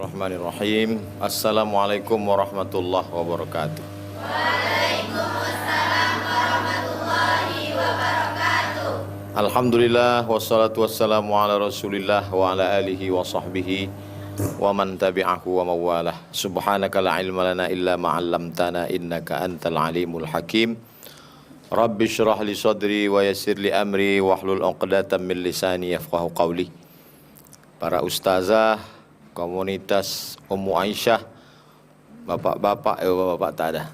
Bismillahirrahmanirrahim. Assalamualaikum warahmatullahi wabarakatuh. Waalaikumsalam warahmatullahi wabarakatuh. Alhamdulillah wassalatu wassalamu ala Rasulillah wa ala alihi wa sahbihi wa man tabi'ahu wa mawalah. Subhanaka la ilma lana illa ma 'allamtana innaka antal alimul hakim. Rabbi shrah li sadri wa yassir li amri wahlul 'uqdatam min lisani yafqahu qawli. Para ustazah komunitas Ummu Aisyah, bapak-bapak, bapak tak ada,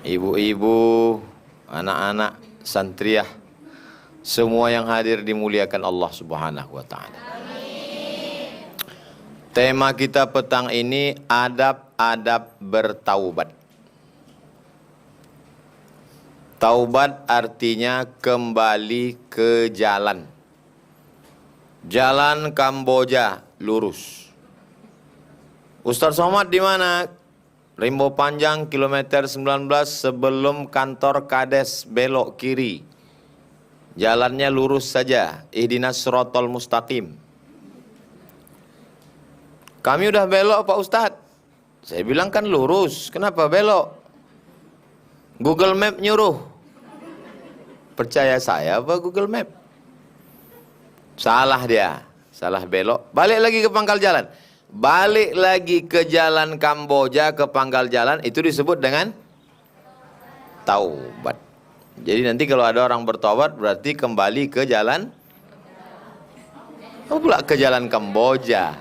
ibu-ibu, anak-anak, santriah, semua yang hadir dimuliakan Allah Subhanahu wa Ta'ala. Tema kita petang ini adab-adab bertaubat. Taubat artinya kembali ke jalan. Jalan Kamboja lurus. Ustaz Somad di mana? Rimbo Panjang kilometer 19 sebelum kantor Kades, belok kiri. Jalannya lurus saja. Ihdinas siratal mustaqim. Kami udah belok Pak Ustadz. Saya bilang kan lurus. Kenapa belok? Google Map nyuruh. Percaya saya apa Google Map? Salah dia. Salah belok. Balik lagi ke pangkal jalan. Balik lagi ke jalan Kamboja, ke pangkal jalan, itu disebut dengan taubat. Jadi nanti kalau ada orang bertaubat berarti kembali ke jalan, apa pula ke jalan Kamboja?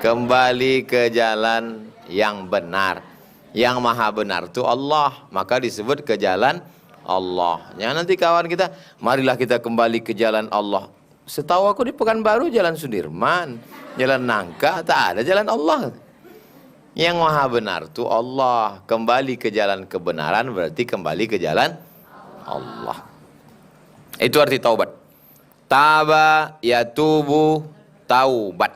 Kembali ke jalan yang benar. Yang maha benar itu Allah, maka disebut ke jalan Allah. Jangan nanti kawan kita, marilah kita kembali ke jalan Allah. Setahu aku di Pekanbaru jalan Sudirman, jalan Nangka, tak ada jalan Allah. Yang maha benar itu Allah. Kembali ke jalan kebenaran berarti kembali ke jalan Allah. Itu arti taubat. Taba yatubu taubat.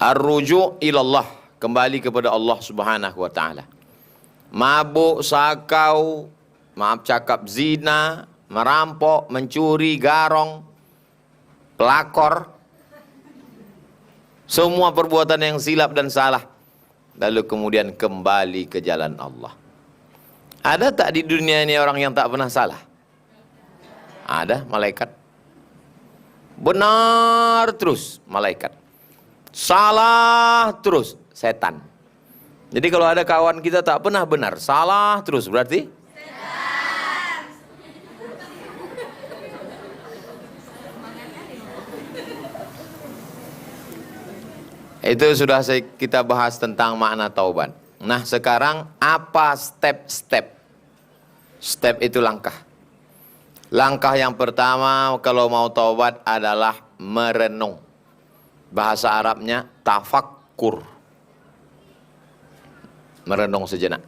Ar-ruju' ilallah, kembali kepada Allah Subhanahu wa Ta'ala. Mabuk, sakau, maaf cakap, zina, merampok, mencuri, garong, pelakor, semua perbuatan yang silap dan salah, lalu kemudian kembali ke jalan Allah. Ada tak di dunia ini orang yang tak pernah salah? Ada, malaikat. Benar terus, malaikat. Salah terus, setan. Jadi kalau ada kawan kita tak pernah benar, salah terus, berarti itu sudah kita bahas tentang makna taubat. Nah sekarang apa step-step? Step itu langkah. Langkah yang pertama kalau mau taubat adalah merenung. Bahasa Arabnya tafakkur. Merenung sejenak.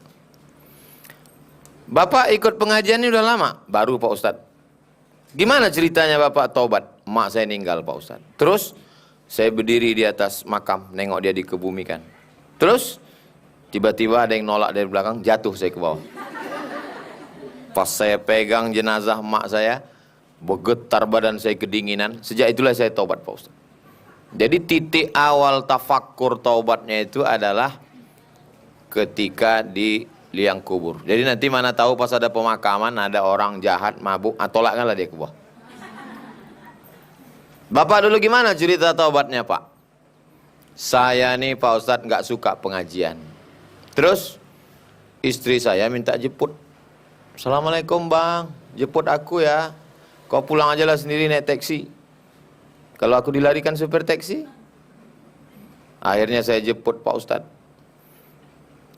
Bapak ikut pengajian ini udah lama? Baru Pak Ustadz. Gimana ceritanya Bapak taubat? Mak saya meninggal Pak Ustadz. Terus saya berdiri di atas makam, nengok dia dikebumikan. Terus tiba-tiba ada yang nolak dari belakang, jatuh saya ke bawah. Pas saya pegang jenazah mak saya, bergetar badan saya kedinginan. Sejak itulah saya taubat Pak Ustadz. Jadi titik awal tafakkur taubatnya itu adalah ketika di liang kubur. Jadi nanti mana tahu pas ada pemakaman ada orang jahat mabuk, tolakkanlah dia ke bawah. Bapak dulu gimana cerita taubatnya Pak? Saya nih Pak Ustadz nggak suka pengajian. Terus istri saya minta jemput. Assalamualaikum bang, jemput aku ya. Kau pulang aja lah sendiri naik taksi. Kalau aku dilarikan supir taksi. Akhirnya saya jemput Pak Ustadz.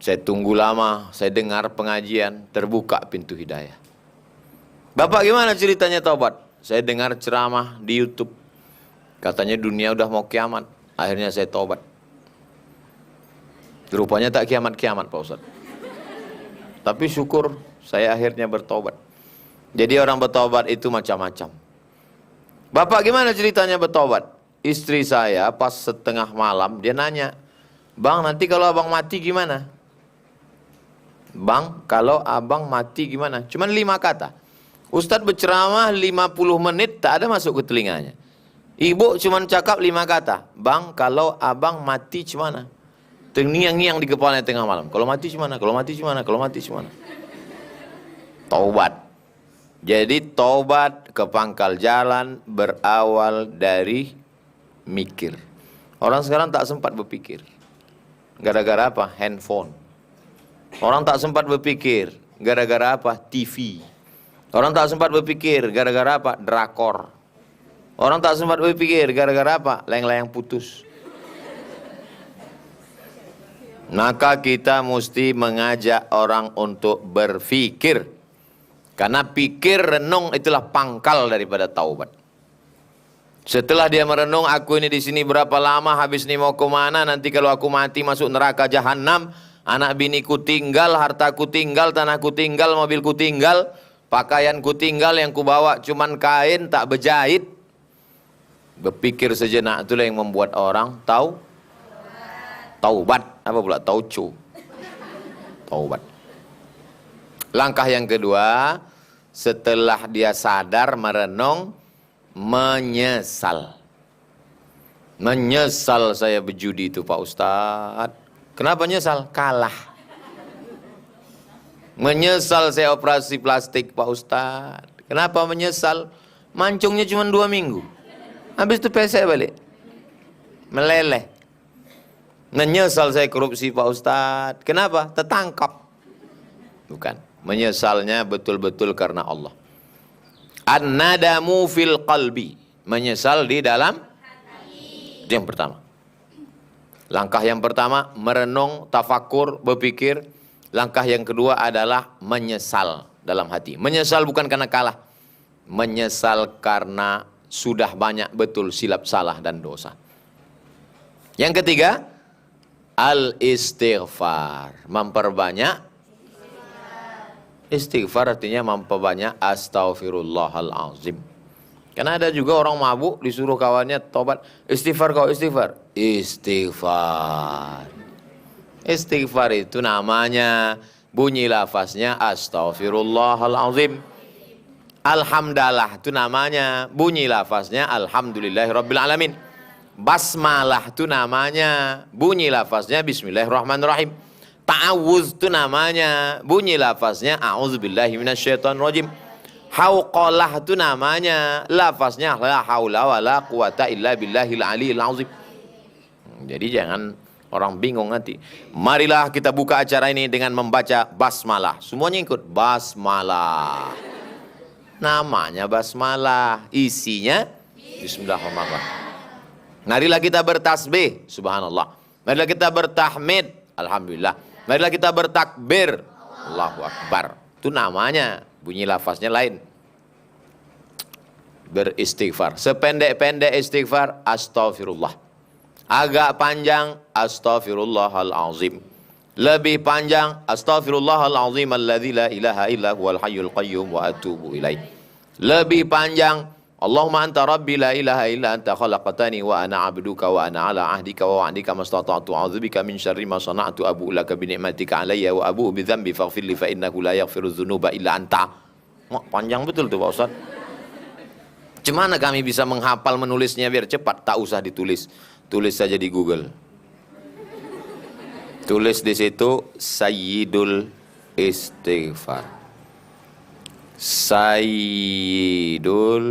Saya tunggu lama, saya dengar pengajian, terbuka pintu hidayah. Bapak gimana ceritanya taubat? Saya dengar ceramah di YouTube. Katanya dunia udah mau kiamat. Akhirnya saya taubat. Rupanya tak kiamat-kiamat Pak Ustadz. Tapi syukur saya akhirnya bertobat. Jadi orang bertobat itu macam-macam. Bapak gimana ceritanya bertobat? Istri saya pas setengah malam dia nanya, bang nanti kalau abang mati gimana? Bang kalau abang mati gimana? Cuman 5 kata. Ustadz berceramah 50 menit tak ada masuk ke telinganya. Ibu cuman cakap 5 kata. Bang, kalau abang mati cemana? Terngiang-ngiang di kepalanya tengah malam. Kalau mati cemana? Kalau mati cemana? Kalau mati cemana? Taubat. Jadi taubat ke pangkal jalan berawal dari mikir. Orang sekarang tak sempat berpikir. Gara-gara apa? Handphone. Orang tak sempat berpikir. Gara-gara apa? TV. Orang tak sempat berpikir. Gara-gara apa? Drakor. Orang tak sempat berpikir. Gara-gara apa? Layang-layang putus. Maka kita mesti mengajak orang untuk berpikir. Karena pikir renung itulah pangkal daripada taubat. Setelah dia merenung, aku ini di sini berapa lama, habis ini mau kemana, nanti kalau aku mati masuk neraka jahanam, anak biniku tinggal, hartaku tinggal, tanahku tinggal, mobilku tinggal, pakaianku tinggal, yang kubawa cuman kain tak berjahit. Berpikir sejenak, itulah yang membuat orang taubat. Apa pula? Tauco. Taubat. Langkah yang kedua, setelah dia sadar, merenung, menyesal. Menyesal saya berjudi itu Pak Ustadz. Kenapa menyesal? Kalah. Menyesal saya operasi plastik Pak Ustadz. Kenapa menyesal? Mancungnya cuma 2 minggu. Habis itu pesek balik. Meleleh. Menyesal saya korupsi Pak Ustadz. Kenapa? Tertangkap. Bukan. Menyesalnya betul-betul karena Allah. An-nadamu fil qalbi. Menyesal di dalam hati. Itu yang pertama. Langkah yang pertama, merenung, tafakur, berpikir. Langkah yang kedua adalah menyesal dalam hati. Menyesal bukan karena kalah. Menyesal karena sudah banyak betul silap salah dan dosa. Yang ketiga, al-istighfar. Memperbanyak istighfar, artinya memperbanyak astaghfirullahalazim. Karena ada juga orang mabuk disuruh kawannya tobat, istighfar kau, istighfar. Istighfar. Istighfar itu namanya, bunyi lafaznya astaghfirullahalazim. Alhamdulillah itu namanya, bunyi lafaznya alhamdulillahirabbil alamin. Basmalah itu namanya, bunyi lafaznya bismillahirrahmanirrahim. Ta'awuz itu namanya, bunyi lafaznya a'udzubillahi minasyaitonirrajim. Hauqalah itu namanya, lafaznya la haula wala quwata illa billahil aliyil azim. Jadi jangan orang bingung nanti. Marilah kita buka acara ini dengan membaca basmalah. Semuanya ikut basmalah. Namanya basmalah, isinya bismillahirrahmanirrahim. Marilah kita bertasbih, subhanallah. Marilah kita bertahmid, alhamdulillah. Marilah kita bertakbir, Allahu Akbar. Itu namanya, bunyi lafaznya lain. Beristighfar. Sependek-pendek istighfar, astaghfirullah. Agak panjang, astaghfirullahalazim. Lebih panjang, astaghfirullahalazim alladzi la ilaha illa huwal hayyul qayyum wa atubu ilaih. Lebih panjang, Allahumma anta rabbi la ilaha illa anta khalaqtani wa ana abduka wa ana ala ahdika wa wa'dika mastata'tu a'udzubika min syarri ma sana'tu abu'u laka bi ni'matika alayya wa abu'u bi dzambi faghfir li fa innahu la yaghfiru dzunuba illa anta. Panjang betul tuh Pak Ustaz. Gimana kami bisa menghafal menulisnya biar cepat? Tak usah ditulis. Tulis saja di Google. Tulis di situ Sayyidul Istighfar. Sayyidul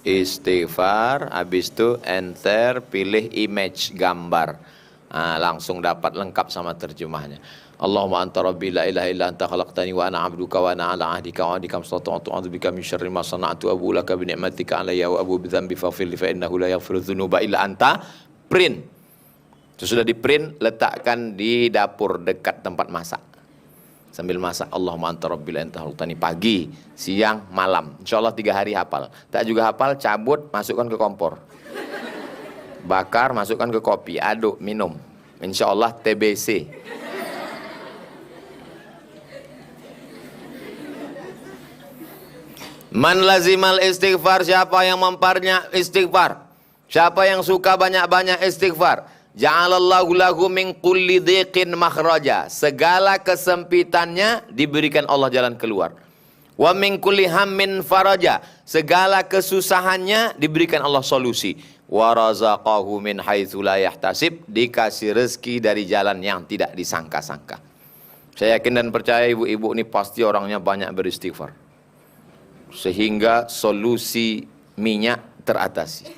Istighfar. Habis itu enter, pilih image, gambar. Nah, langsung dapat lengkap sama terjemahnya. Allahumma anta rabbi la ilaha illa anta khalaqtani wa ana abduka wa ana ala ahdika wa ahdika mastata'tu a'udzubika min syarri ma sana'tu abu'u laka bi ni'matika alayya wa abu'u bi dzambi faghfir li fa innahu la yaghfiru dzunuba illa anta. Print. Sesudah di print, letakkan di dapur dekat tempat masak. Sambil masak, Allahumma anta rabbil anta khalaqtani, pagi, siang, malam. Insyaallah 3 hari hafal. Tak juga hafal, cabut, masukkan ke kompor. Bakar, masukkan ke kopi, aduk, minum. Insyaallah TBC. Man lazimal istighfar, siapa yang memperbanyak istighfar, siapa yang suka banyak-banyak istighfar, ja'alallahu lahu min kulli dhiqin makhraja, segala kesempitannya diberikan Allah jalan keluar. Wa min kulli hammin faraja. Segala kesusahannya diberikan Allah solusi. Wa razaqahu min haitsu la yahtasib. Dikasih rezeki dari jalan yang tidak disangka-sangka. Saya yakin dan percaya ibu-ibu ini pasti orangnya banyak beristighfar. Sehingga solusi minyak teratasi.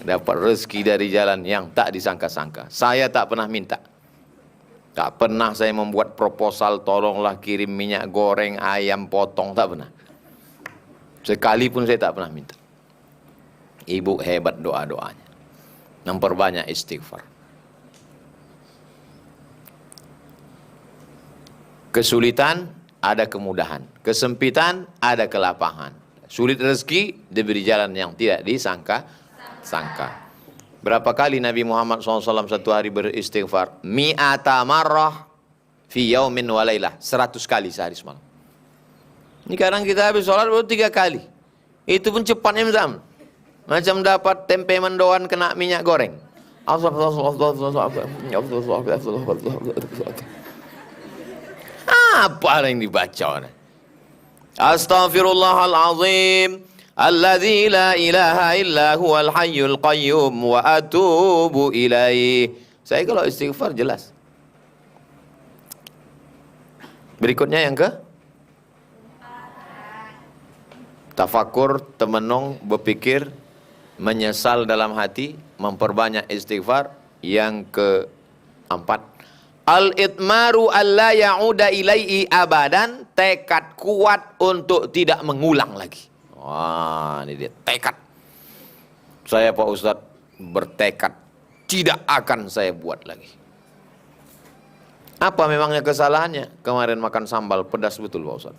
Dapat rezeki dari jalan yang tak disangka-sangka. Saya tak pernah minta. Tak pernah saya membuat proposal, tolonglah kirim minyak goreng, ayam potong, tak pernah. Sekalipun saya tak pernah minta. Ibu hebat doa-doanya. Memperbanyak istighfar. Kesulitan, ada kemudahan. Kesempitan, ada kelapangan. Sulit rezeki, diberi jalan yang tidak disangka-sangka. Berapa kali Nabi Muhammad SAW satu hari beristighfar? Mi'ata marrah fi yaumin wa laylah. 100 kali sehari semalam. Ini kadang kita habis sholat baru 3 kali. Itu pun cepatnya macam dapat tempe mendoan kena minyak goreng. Apa yang dibaca? Astaghfirullahalazim alladzi la ilaha illa huwal hayyul qayyum wa atubu ilaih. Saya kalau istighfar jelas. Berikutnya yang ke tafakur, temenung, berpikir, menyesal dalam hati, memperbanyak istighfar. Yang keempat, al-itmaru alla ya'uda ilaihi abadan, tekad kuat untuk tidak mengulang lagi. Wah, ini dia tekad. Saya Pak Ustadz bertekad tidak akan saya buat lagi. Apa memangnya kesalahannya? Kemarin makan sambal pedas betul Pak Ustadz.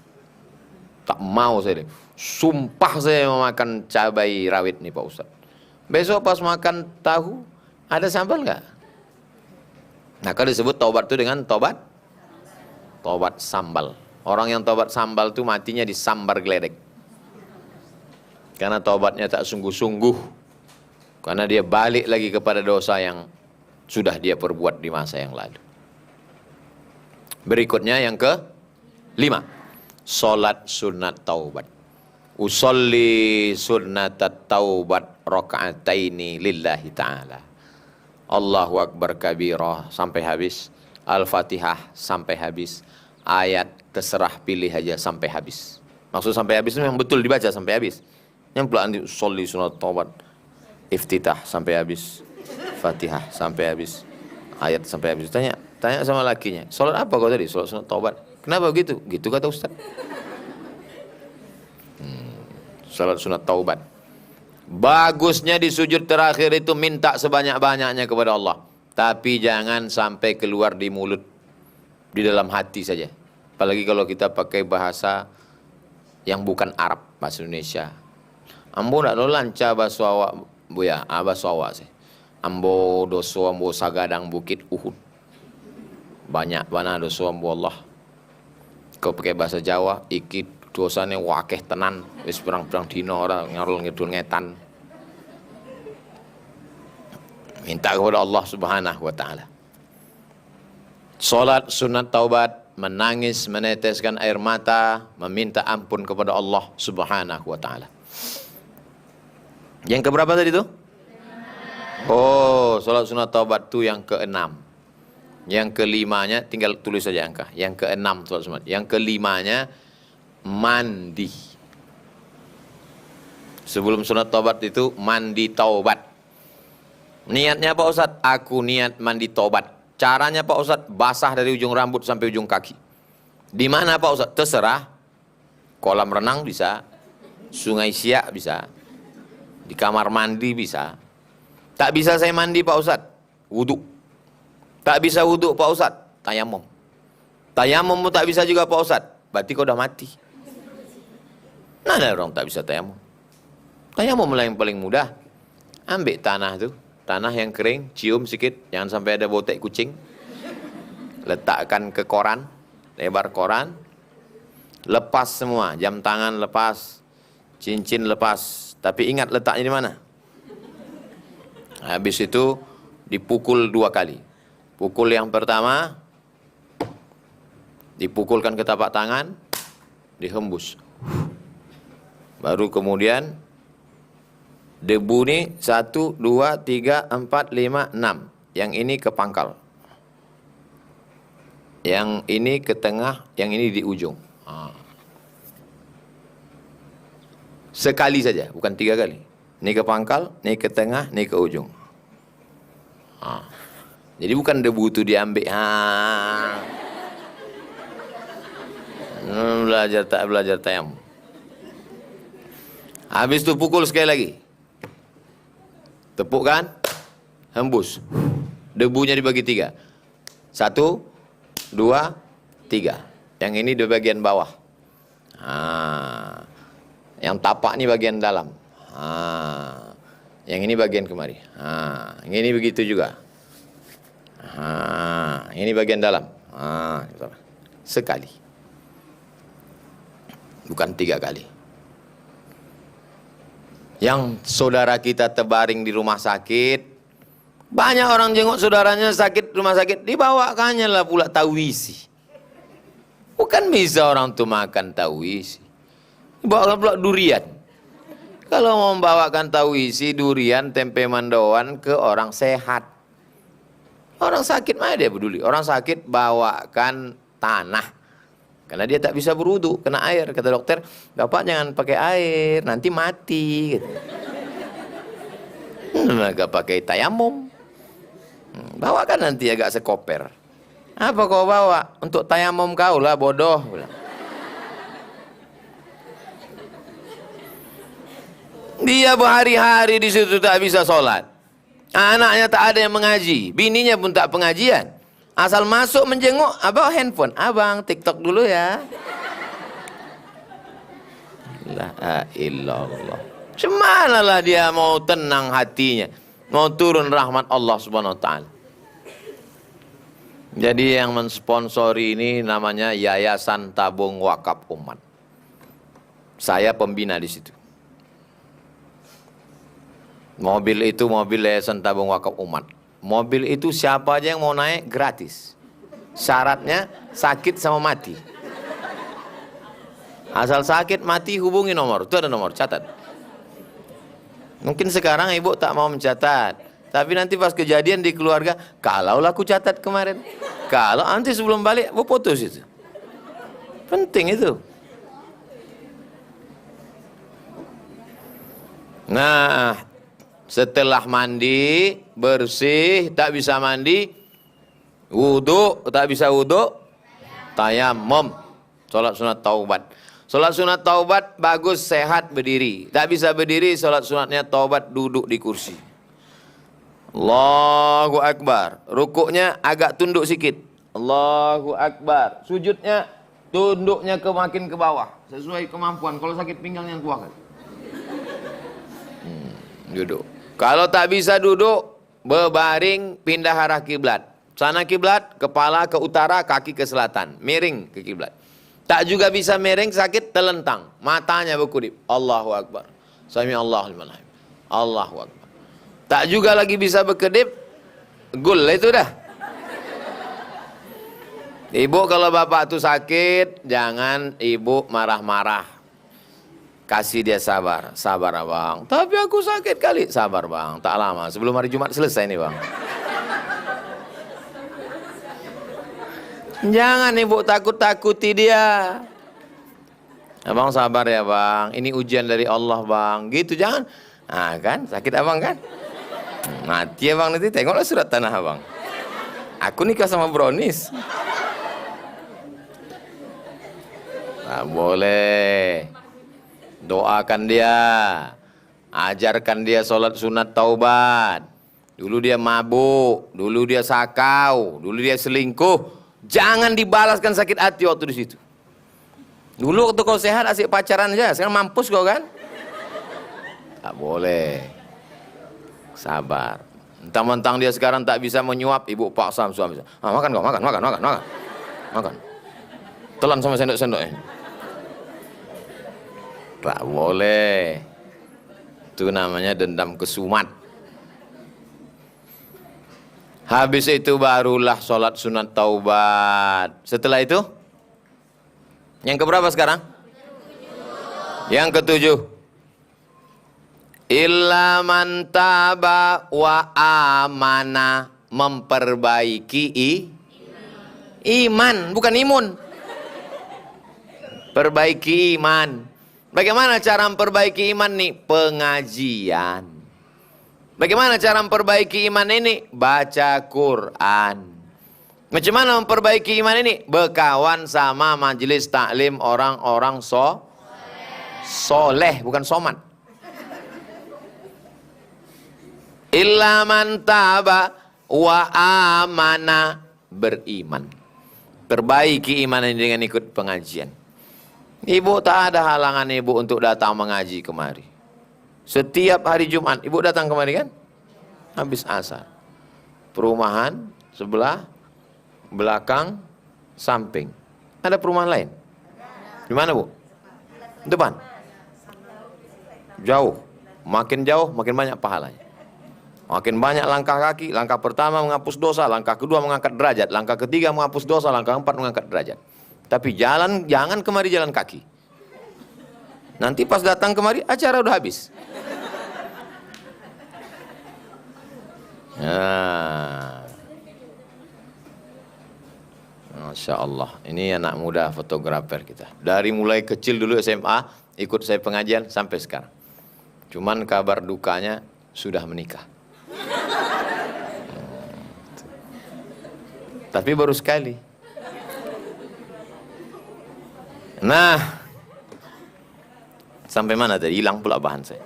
Tak mau saya deh. Sumpah saya mau makan cabai rawit nih Pak Ustadz. Besok pas makan tahu, ada sambal nggak? Nah kalau disebut taubat itu dengan tobat sambal. Orang yang tobat sambal itu matinya disambar geledek. Karena taubatnya tak sungguh-sungguh. Karena dia balik lagi kepada dosa yang sudah dia perbuat di masa yang lalu. Berikutnya yang ke-5. Salat sunat taubat. Usolli sunnatat taubat raka'ataini lillahi ta'ala. Allahu Akbar kabirah sampai habis. Al-Fatihah sampai habis. Ayat terserah pilih aja sampai habis. Maksud sampai habis itu yang betul dibaca sampai habis. Yang pelan usolli sunat taubat. Iftitah sampai habis. Fatihah sampai habis. Ayat sampai habis. Tanya sama lakinya, sholat apa kau tadi? Sholat sunat taubat. Kenapa begitu? Gitu kata Ustaz. Sholat sunat taubat. Bagusnya di sujud terakhir itu minta sebanyak-banyaknya kepada Allah. Tapi jangan sampai keluar di mulut. Di dalam hati saja. Apalagi kalau kita pakai bahasa yang bukan Arab, bahasa Indonesia. Ambo nak lancar bahasa awak, buya, bahasa awak sih. Ambo doso ambo sagadang bukit Uhud. Banyak mana dosa ambo Allah. Kau pakai bahasa Jawa, iki dosane wakeh tenan, wis perang-perang dina ora ngarul ngidul ngetan. Minta kepada Allah Subhanahu wa taala. Salat sunat taubat, menangis, meneteskan air mata, meminta ampun kepada Allah Subhanahu wa taala. Yang keberapa tadi itu? Oh, salat sunat taubat itu yang ke-6. Yang ke-5-nya tinggal tulis saja angka. Yang ke-6 salat sunat. Yang ke-5-nya mandi. Sebelum sunat taubat itu mandi taubat. Niatnya Pak Ustadz, aku niat mandi taubat. Caranya Pak Ustadz, basah dari ujung rambut sampai ujung kaki. Di mana Pak Ustadz? Terserah. Kolam renang bisa, Sungai Siak bisa, di kamar mandi bisa. Tak bisa saya mandi Pak Ustadz, wudhu. Tak bisa wudhu Pak Ustadz, tayamum. Tayamum tak bisa juga Pak Ustadz, berarti kau udah mati. Nah ada orang tak bisa tayamum. Tayamum yang paling mudah. Ambil tanah tuh, tanah yang kering, cium sedikit, jangan sampai ada botek kucing. Letakkan ke koran, lebar koran. Lepas semua, jam tangan lepas, cincin lepas. Tapi ingat letaknya di mana? Habis itu dipukul 2 kali. Pukul yang pertama, dipukulkan ke tapak tangan. dihembus. Baru kemudian debu nih 1, 2, 3, 4, 5, 6. Yang ini ke pangkal. Yang ini ke tengah, yang ini di ujung. Sekali saja, bukan 3 kali. Ini ke pangkal, ini ke tengah, ini ke ujung. Jadi bukan debu itu diambil. Belajar tayamum. Habis itu pukul sekali lagi. Tepuk kan? Hembus. Debunya dibagi 3. 1, 2, 3. Yang ini di bagian bawah. Yang tapak ini bagian dalam. Yang ini bagian kemari. Yang ini begitu juga. Ini bagian dalam. Sekali. Bukan 3 kali. Yang saudara kita terbaring di rumah sakit, banyak orang jenguk saudaranya sakit rumah sakit, dibawakannya lah pula tauisi. Bukan bisa orang tuh makan tauisi. Dibawakan pula durian. Kalau mau membawakan tauisi, durian, tempe mendoan ke orang sehat. Orang sakit mana dia peduli? Orang sakit bawakan tanah. Karena dia tak bisa berwudu, kena air. Kata dokter, Bapak jangan pakai air, nanti mati. Gitu. Maka pakai tayamum. Bawakan nanti agak sekoper. Apa kau bawa? Untuk tayamum kau lah, bodoh. Dia berhari-hari di situ tak bisa sholat. Anaknya tak ada yang mengaji, bininya pun tak pengajian. Asal masuk menjenguk, abang handphone. Abang, TikTok dulu ya. La ilallah. Semanalah dia mau tenang hatinya. Mau turun rahmat Allah subhanahu wa ta'ala. Jadi yang mensponsori ini namanya Yayasan Tabung Wakaf Umat. Saya pembina di situ. Mobil itu mobil Yayasan Tabung Wakaf Umat. Mobil itu siapa aja yang mau naik gratis. Syaratnya sakit sama mati. Asal sakit mati hubungi nomor. Itu ada nomor, catat. Mungkin sekarang ibu tak mau mencatat. Tapi nanti pas kejadian di keluarga, kalaulah aku catat kemarin. Kalau nanti sebelum balik, aku putus itu. Penting itu. Nah, setelah mandi, bersih, tak bisa mandi, wudu, tak bisa wudu, tayamum, sholat sunat taubat. Sholat sunat taubat bagus, sehat, berdiri. Tak bisa berdiri, sholat sunatnya taubat, duduk di kursi. Allahu Akbar. Rukuknya agak tunduk sikit. Allahu Akbar. Sujudnya, tunduknya makin ke bawah. Sesuai kemampuan. Kalau sakit pinggang yang kuat. Duduk. Kalau tak bisa duduk, berbaring, pindah arah kiblat. Sana kiblat, kepala ke utara, kaki ke selatan. Miring ke kiblat. Tak juga bisa miring, sakit, telentang. Matanya berkedip. Allahu Akbar. Sami Allahu liman hamid. Allahu Akbar. Tak juga lagi bisa berkedip, gul itu dah. Ibu kalau bapak tu sakit, jangan ibu marah-marah. Kasih dia sabar, sabar abang. Tapi aku sakit kali, sabar bang. Tak lama, sebelum hari Jumat selesai nih bang. Jangan ibu takut-takuti dia. Abang sabar ya bang, ini ujian dari Allah bang. Gitu jangan. Nah kan, sakit abang kan? Mati abang nanti, tengoklah surat tanah abang. Aku nikah sama brownies. Nah, boleh. Doakan dia, ajarkan dia sholat sunat taubat. Dulu dia mabuk, dulu dia sakau, dulu dia selingkuh. Jangan dibalaskan sakit hati waktu di situ. Dulu waktu kau sehat asik pacaran aja, sekarang mampus kau kan? Tak boleh. Sabar. Mentang-mentang dia sekarang tak bisa menyuap, ibu paksa suami. Makan kau, makan. Telan sama sendok-sendoknya. Tak boleh. Itu namanya dendam kesumat. Habis itu barulah sholat sunat taubat. Setelah itu, yang keberapa sekarang? Yang ketujuh, illa man taba wa amana, memperbaiki iman, bukan imun. Perbaiki iman. Bagaimana cara memperbaiki iman nih? Pengajian. Bagaimana cara memperbaiki iman ini? Baca Quran. Macam mana memperbaiki iman ini? Berkawan sama majelis taklim orang-orang soleh, bukan soman. Illa man taba wa amana, beriman. Perbaiki iman ini dengan ikut pengajian. Ibu tak ada halangan ibu untuk datang mengaji kemari. Setiap hari Jumat ibu datang kemari kan? Habis asar. Perumahan sebelah, belakang, samping. Ada perumahan lain? Di mana bu? Depan? Jauh. Makin jauh makin banyak pahalanya. Makin banyak langkah kaki. Langkah pertama menghapus dosa, langkah kedua mengangkat derajat, langkah ketiga menghapus dosa, langkah keempat mengangkat derajat. Tapi jangan kemari jalan kaki. Nanti pas datang kemari acara udah habis. Nah. Masya Allah, ini anak muda fotografer kita. Dari mulai kecil dulu SMA, ikut saya pengajian sampai sekarang. Cuman kabar dukanya sudah menikah. Tapi baru sekali. Nah, sampai mana tadi? Hilang pula bahan saya.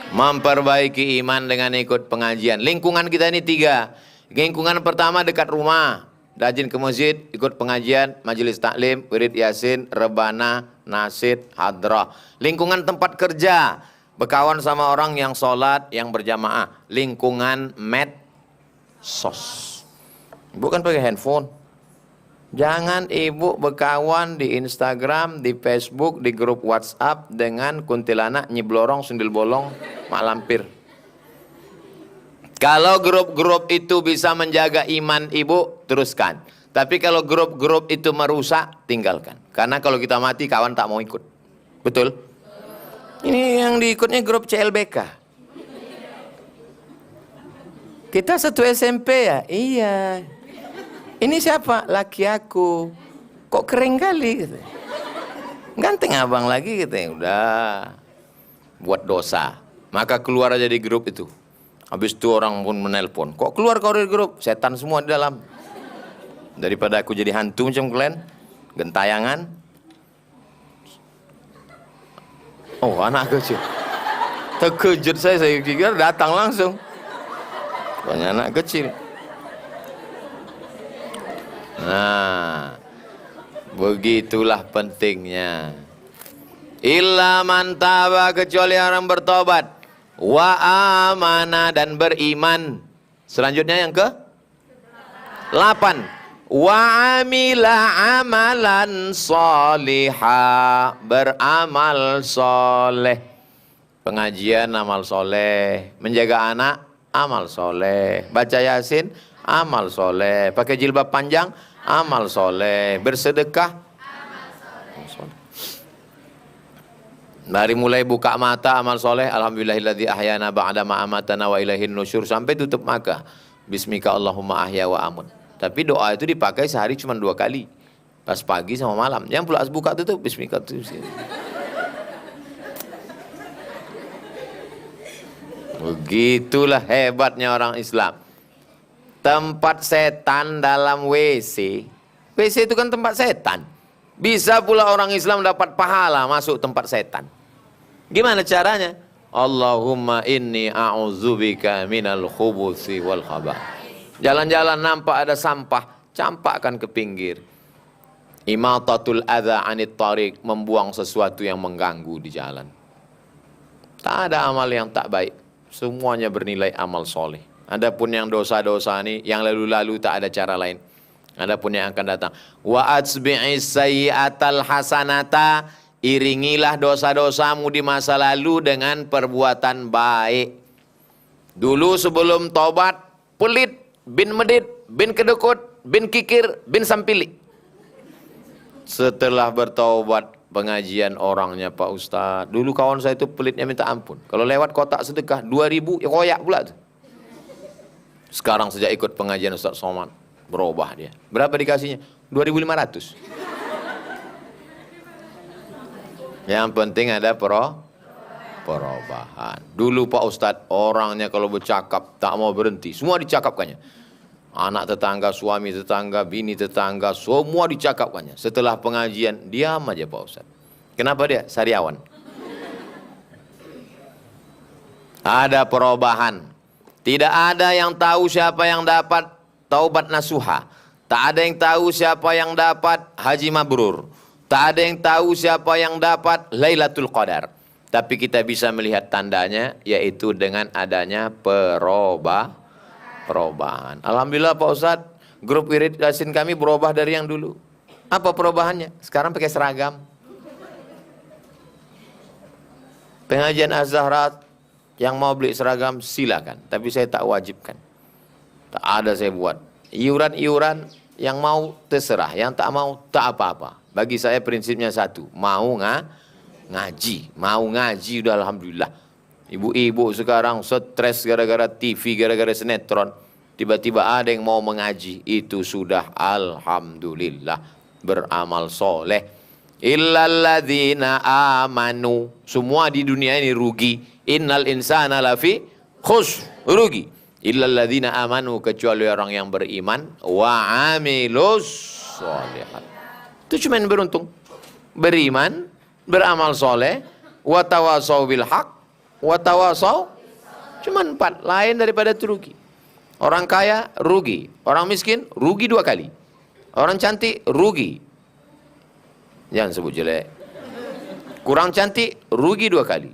Memperbaiki iman dengan ikut pengajian. Lingkungan kita ini 3. Lingkungan pertama dekat rumah. Rajin ke masjid, ikut pengajian, majelis taklim, wirid yasin, rebana, nasid, hadrah. Lingkungan tempat kerja. Berkawan sama orang yang sholat, yang berjamaah. Lingkungan medsos. Bukan pakai handphone. Jangan ibu berkawan di Instagram, di Facebook, di grup WhatsApp dengan kuntilanak, nyiblorong, sundil bolong, mak lampir. Kalau grup-grup itu bisa menjaga iman ibu, teruskan. Tapi kalau grup-grup itu merusak, tinggalkan. Karena kalau kita mati, kawan tak mau ikut. Betul? Ini yang diikutnya grup CLBK. Kita satu SMP ya? Iya. Ini siapa? Laki aku. Kok kering kali gitu. Ganteng abang lagi gitu. Udah. Buat dosa. Maka keluar aja di grup itu. Habis itu orang pun menelpon. Kok keluar kau dari grup? Setan semua di dalam. Daripada aku jadi hantu macam kalian. Gentayangan. Oh, anak kecil. Terkejut saya kira datang langsung. Banyak anak kecil. Nah, begitulah pentingnya. Illa man taba, kecuali orang bertobat. Wa amana, dan beriman. Selanjutnya yang ke 8. Wa amila amalan soliha, beramal soleh. Pengajian amal soleh. Menjaga anak amal soleh. Baca yasin amal soleh. Pakai jilbab panjang amal soleh. Bersedekah amal soleh. Dari mulai buka mata amal soleh, alhamdulillahilladzi ahyana ba'da ma amatana wa ilaihin nusyur, sampai tutup mata, bismika Allahumma ahya wa amut. Tapi doa itu dipakai sehari cuma 2 kali, pas pagi sama malam. Yang pula buka tutup bismika tutup. Begitulah hebatnya orang Islam. Tempat setan dalam WC. WC itu kan tempat setan. Bisa pula orang Islam dapat pahala masuk tempat setan. Gimana caranya? Allahumma inni a'udzubika minal khubuthi wal khaba'ith. Jalan-jalan nampak ada sampah, campakkan ke pinggir. Imatatul adza 'anit thariq, membuang sesuatu yang mengganggu di jalan. Tak ada amal yang tak baik. Semuanya bernilai amal soleh. Adapun yang dosa-dosa ini, yang lalu-lalu tak ada cara lain. Adapun yang akan datang. Wa atsbi'is sayyi'atal hasanata, iringilah dosa-dosamu di masa lalu dengan perbuatan baik. Dulu sebelum tobat, pelit, bin medit, bin kedekut, bin kikir, bin sampili. Setelah bertaubat, pengajian orangnya Pak Ustadz. Dulu kawan saya itu pelitnya minta ampun. Kalau lewat kotak sedekah 2.000 ya koyak pula tuh. Sekarang sejak ikut pengajian Ustadz Somad, berubah dia. Berapa dikasihnya? 2.500. Yang penting ada perubahan. Dulu Pak Ustadz orangnya kalau bercakap tak mau berhenti. Semua dicakapkannya. Anak tetangga, suami tetangga, bini tetangga, semua dicakapkannya. Setelah pengajian, diam aja Pak Ustadz. Kenapa dia? Sariawan. Ada perubahan. Tidak ada yang tahu siapa yang dapat taubat nasuha. Tak ada yang tahu siapa yang dapat haji mabrur. Tak ada yang tahu siapa yang dapat Lailatul Qadar. Tapi kita bisa melihat tandanya, yaitu dengan adanya perubahan. Alhamdulillah Pak Ustadz, grup wirid Yasin kami berubah dari yang dulu. Apa perubahannya? Sekarang pakai seragam. Pengajian Az-Zahra yang mau beli seragam silakan, tapi saya tak wajibkan. Tak ada saya buat. Iuran-iuran yang mau terserah, yang tak mau tak apa-apa. Bagi saya prinsipnya satu, mau ngaji udah alhamdulillah. Ibu-ibu sekarang stres gara-gara TV, gara-gara sinetron. Tiba-tiba ada yang mau mengaji, itu sudah alhamdulillah beramal soleh. Illalladzina amanu, semua di dunia ini rugi. Innal insana lafi khusr, rugi. Illalladzina amanu, kecuali orang yang beriman, wa amilus sholihat. Itu cuma yang beruntung. Beriman, beramal soleh, wa tawasau bil haq, wa tawasau. Cuma 4, lain daripada itu rugi. Orang kaya rugi, orang miskin rugi 2 kali. Orang cantik rugi. Jangan sebut jelek. Kurang cantik rugi 2 kali.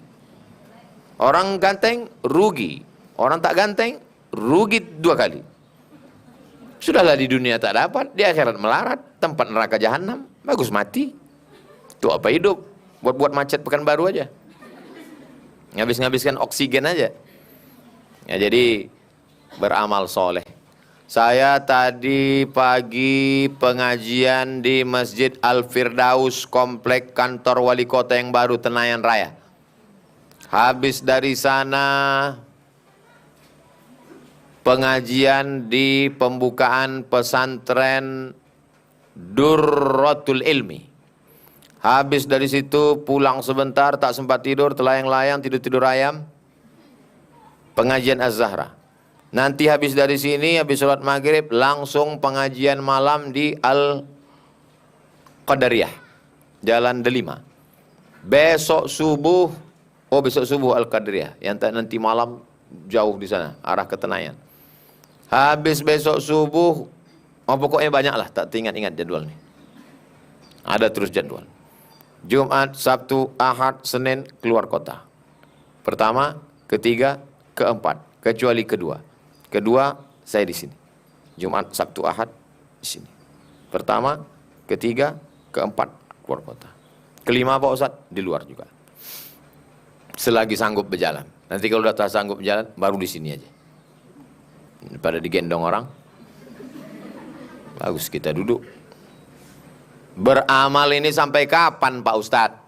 Orang ganteng rugi, orang tak ganteng rugi 2 kali. Sudahlah di dunia tak dapat, di akhirat melarat, tempat neraka jahanam. Bagus mati. Itu apa hidup? Buat macet Pekanbaru aja. Ngabis-ngabiskan oksigen aja. Ya, jadi beramal soleh. Saya tadi pagi pengajian di Masjid Al-Firdaus, komplek kantor wali kota yang baru Tenayan Raya. Habis dari sana pengajian di pembukaan pesantren Durratul Ilmi. Habis dari situ pulang sebentar, tak sempat tidur, telayang-layang, tidur-tidur ayam. Pengajian Az-Zahra. Nanti habis dari sini, habis sholat maghrib, langsung pengajian malam di Al-Qadariyah, Jalan Delima. Besok subuh Al-Qadariyah. Yang nanti malam jauh di sana, arah ke Tenayan. Habis besok subuh, pokoknya banyak lah, tak ingat jadwal nih. Ada terus jadwal. Jumat, Sabtu, Ahad, Senin keluar kota. Pertama, ketiga, keempat, kecuali kedua. Kedua saya di sini. Jumat, Sabtu, Ahad di sini. Pertama, ketiga, keempat keluar kota. Kelima Pak Ustadz di luar juga. Selagi sanggup berjalan. Nanti kalau udah tak sanggup berjalan, baru di sini aja. Daripada digendong orang, bagus kita duduk. Beramal ini sampai kapan Pak Ustadz?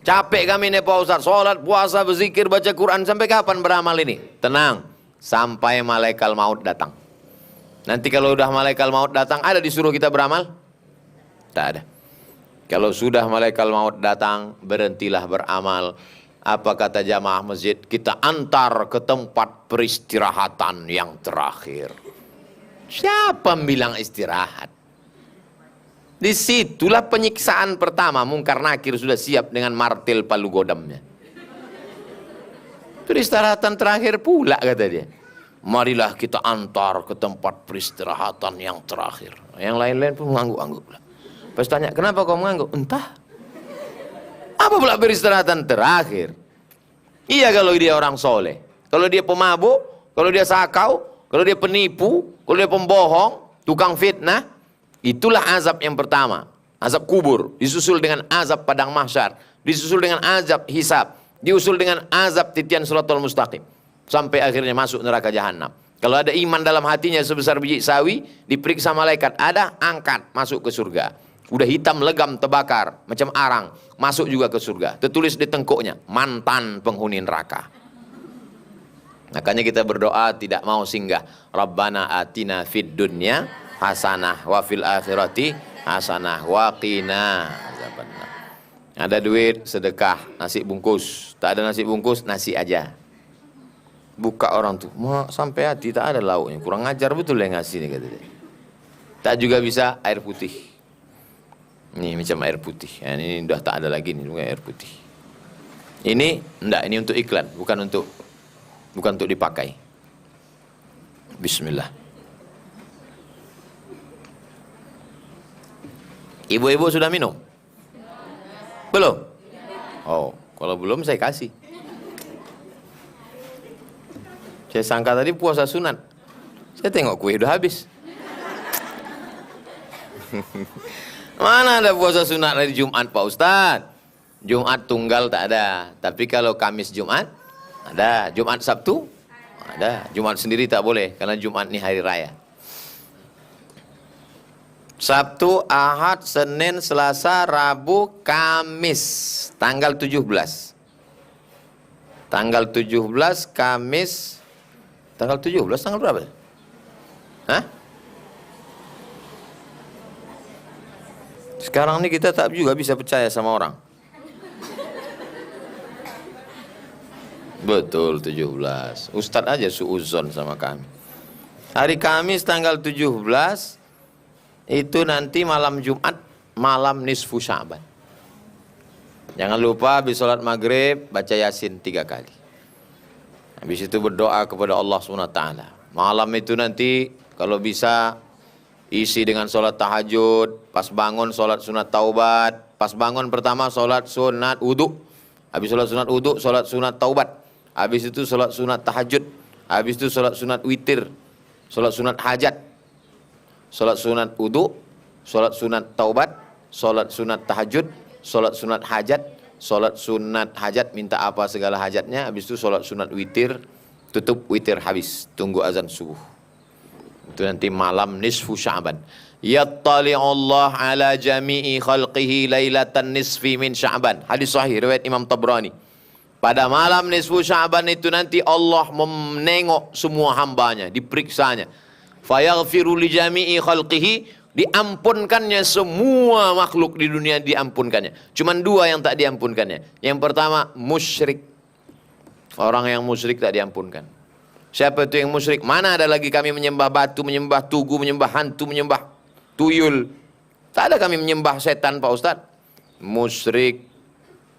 Capek kami nih Pak Ustadz, sholat, puasa, berzikir, baca Quran, sampai kapan beramal ini? Tenang, sampai malaikat maut datang. Nanti kalau udah malaikat maut datang, ada disuruh kita beramal? Tak ada. Kalau sudah malaikat maut datang, berhentilah beramal. Apa kata jamaah masjid? Kita antar ke tempat peristirahatan yang terakhir. Siapa bilang istirahat? Disitulah penyiksaan pertama. Mungkar Nakir sudah siap dengan martil palu godamnya. Peristirahatan terakhir pula kata dia. Marilah kita antar ke tempat peristirahatan yang terakhir. Yang lain-lain pun mengangguk-angguk. Pas tanya, kenapa kau mengangguk? Entah. Apa pula peristirahatan terakhir? Iya kalau dia orang soleh. Kalau dia pemabuk, kalau dia sakau, kalau dia penipu, kalau dia pembohong, tukang fitnah, itulah azab yang pertama. Azab kubur, disusul dengan azab padang mahsyar, disusul dengan azab hisab, diusul dengan azab titian siratal mustaqim, sampai akhirnya masuk neraka jahanam. Kalau ada iman dalam hatinya sebesar biji sawi, diperiksa malaikat, ada, angkat, masuk ke surga. Udah hitam, legam, terbakar, macam arang. Masuk juga ke surga. Tertulis di tengkuknya, mantan penghuni neraka. Makanya kita berdoa tidak mau singgah. Rabbana atina fid dunya hasanah wa fil akhirati hasanah wa qina azabannar. Ada duit, sedekah, nasi bungkus. Tak ada nasi bungkus, nasi aja. Buka orang tuh, sampai hati tak ada lauknya. Kurang ajar betul yang ngasih nih, kata dia. Tak juga bisa air putih. Ini macam air putih. Ya, ini udah tak ada lagi nih, bukan air putih. Ini enggak, ini untuk iklan, bukan untuk dipakai. Bismillah. Ibu-ibu sudah minum? Belum? Oh, kalau belum saya kasih. Saya sangka tadi puasa sunat. Saya tengok kue udah habis. Mana ada puasa sunat hari Jumat Pak Ustadz? Jumat tunggal tak ada. Tapi kalau Kamis Jumat ada. Jumat Sabtu ada. Jumat sendiri tak boleh karena Jumat ini hari raya. Sabtu, Ahad, Senin, Selasa, Rabu, Kamis. Tanggal 17. Tanggal 17 Kamis. Tanggal 17 tanggal berapa? Hah? Sekarang ini kita tak juga bisa percaya sama orang. Betul 17. Ustadz aja suuzon sama kami. Hari Kamis tanggal 17 itu nanti malam Jumat, malam nisfu Sya'ban. Jangan lupa habis sholat maghrib baca Yasin 3 kali. Habis itu berdoa kepada Allah SWT. Malam itu nanti kalau bisa isi dengan sholat tahajud, pas bangun sholat sunat taubat, pas bangun pertama sholat sunat wudu, habis sholat sunat wudu sholat sunat taubat, habis itu sholat sunat tahajud, habis itu sholat sunat witir, sholat sunat hajat, sholat sunat wudu, sholat sunat taubat, sholat sunat tahajud, sholat sunat hajat, sholat sunat hajat minta apa segala hajatnya, habis itu sholat sunat witir, tutup witir habis, tunggu azan subuh. Itu nanti malam nisfu Sya'ban. Yattali'u Allah ala jami'i khalqihi lailatan nisfi min Sya'ban. Hadis sahih riwayat Imam Tabrani. Pada malam nisfu Sya'ban itu nanti Allah menengok semua hambanya, diperiksanya. Fayaghfiru li jami'i khalqihi, diampunkannya semua makhluk di dunia, diampunkannya. Cuman 2 yang tak diampunkannya. Yang pertama musyrik. Orang yang musyrik tak diampunkan. Siapa itu yang musyrik? Mana ada lagi kami menyembah batu, menyembah tugu, menyembah hantu, menyembah tuyul. Tak ada kami menyembah setan Pak Ustadz. Musyrik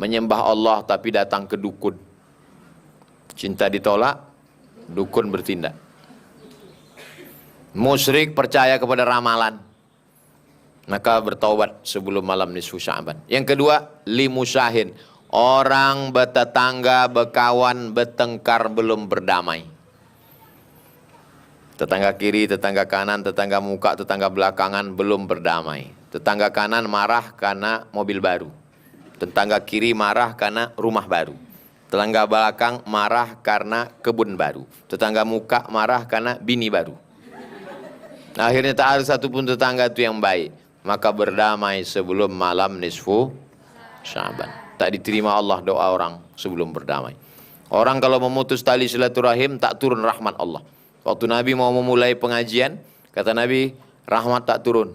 menyembah Allah tapi datang ke dukun. Cinta ditolak, dukun bertindak. Musyrik percaya kepada ramalan, maka bertaubat sebelum malam nisfu Sya'ban. Yang kedua, limusyahin. Orang bertetangga, berkawan, bertengkar belum berdamai. Tetangga kiri, tetangga kanan, tetangga muka, tetangga belakangan belum berdamai. Tetangga kanan marah karena mobil baru. Tetangga kiri marah karena rumah baru. Tetangga belakang marah karena kebun baru. Tetangga muka marah karena bini baru. Akhirnya tak ada satupun tetangga itu yang baik. Maka berdamai sebelum malam nisfu Sya'ban. Tak diterima Allah doa orang sebelum berdamai. Orang kalau memutus tali silaturahim tak turun rahmat Allah. Waktu Nabi mau memulai pengajian, kata Nabi, rahmat tak turun.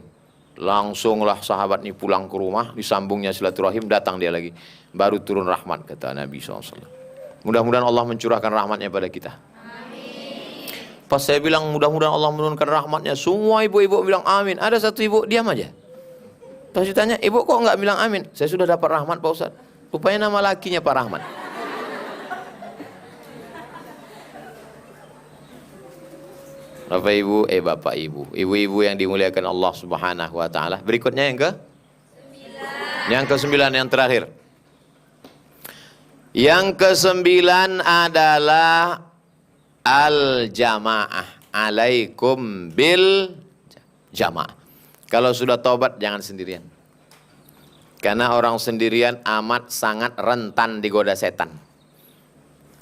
Langsunglah sahabat ini pulang ke rumah, disambungnya silaturahim, datang dia lagi. Baru turun rahmat, kata Nabi SAW. Mudah-mudahan Allah mencurahkan rahmatnya pada kita. Amin. Pas saya bilang mudah-mudahan Allah menurunkan rahmatnya, semua ibu-ibu bilang amin. Ada satu ibu diam aja. Pas ditanya, ibu kok nggak bilang amin? Saya sudah dapat rahmat Pak Ustadz. Rupanya nama lakinya Pak Rahmat. Bapak Ibu, ibu-ibu yang dimuliakan Allah Subhanahu wa taala. Berikutnya yang Yang ke-9 yang terakhir. Yang ke-9 adalah al-jamaah. Alaikum bil jamaah. Kalau sudah taubat jangan sendirian. Karena orang sendirian amat sangat rentan digoda setan.